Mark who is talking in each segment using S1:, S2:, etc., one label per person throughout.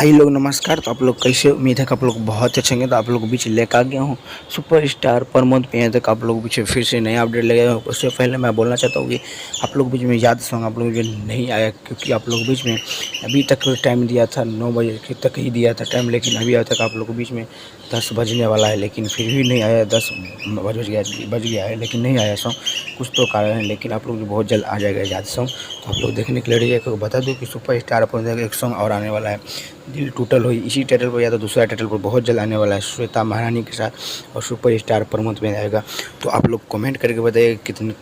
S1: भाई लोग नमस्कार। तो आप लोग कैसे, उम्मीद है कि आप लोग बहुत अच्छे होंगे। तो आप लोग के बीच लेकर आ गया हूँ सुपरस्टार प्रमोद पे तक आप लोग के बीच फिर से नया अपडेट ले गया हूँ। उससे पहले मैं बोलना चाहता हूँ कि आप लोग के बीच में याद सॉन्ग आप लोग नहीं आया, क्योंकि आप लोग के बीच में अभी तक टाइम दिया था 9 बजे तक ही दिया था टाइम, लेकिन अभी तक आप लोग के बीच में 10 बजने वाला है, लेकिन फिर भी नहीं आया। 10 बज गया है लेकिन नहीं आया सॉन्ग, कुछ तो कारण है। लेकिन आप लोग बहुत जल्द आ जाएगा याद सॉन्ग, तो आप लोग देखने के लिए रेडी है। बता दूँ कि सुपरस्टार प्रमोद का एक सॉन्ग और आने वाला है, दिल टूटल हुई, इसी टाइटल पर या तो दूसरा टाइटल पर बहुत जल्द आने वाला है श्वेता महारानी के साथ, और सुपरस्टार प्रमोद में आएगा। तो आप लोग कमेंट करके बताइए कितने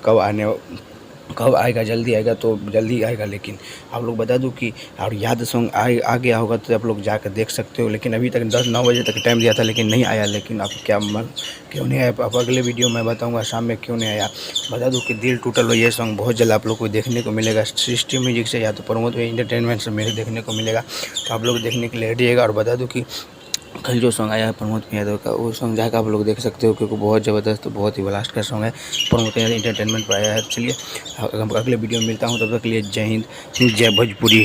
S1: कब आएगा। जल्दी आएगा तो जल्दी आएगा, लेकिन आप लोग बता दूं कि और याद सॉन्ग आ गया होगा तो आप लोग जाकर देख सकते हो। लेकिन अभी तक 10-9 बजे तक टाइम दिया था लेकिन नहीं आया। लेकिन आप क्या मन क्यों नहीं आया, आप अगले वीडियो में बताऊंगा शाम में क्यों नहीं आया। बता दूं कि दिल टूटल हो, ये सॉन्ग बहुत जल्द आप लोग को देखने को मिलेगा सृष्टि म्यूजिक से या तो प्रमोद एंटरटेनमेंट से मेरे देखने को मिलेगा। तो आप लोग देखने के लिए रेडी। और बता दूं कि कल जो सॉन्ग आया है प्रमोद यादव का, वो सॉन्ग जाकर आप लोग देख सकते हो, क्योंकि बहुत ज़बरदस्त, बहुत ही ब्लास्ट का सॉन्ग है। प्रमोद यादव एंटरटेनमेंट पर आया है। चलिए अगले वीडियो में मिलता हूँ, तब तक के लिए जय हिंद, जय भोजपुरी।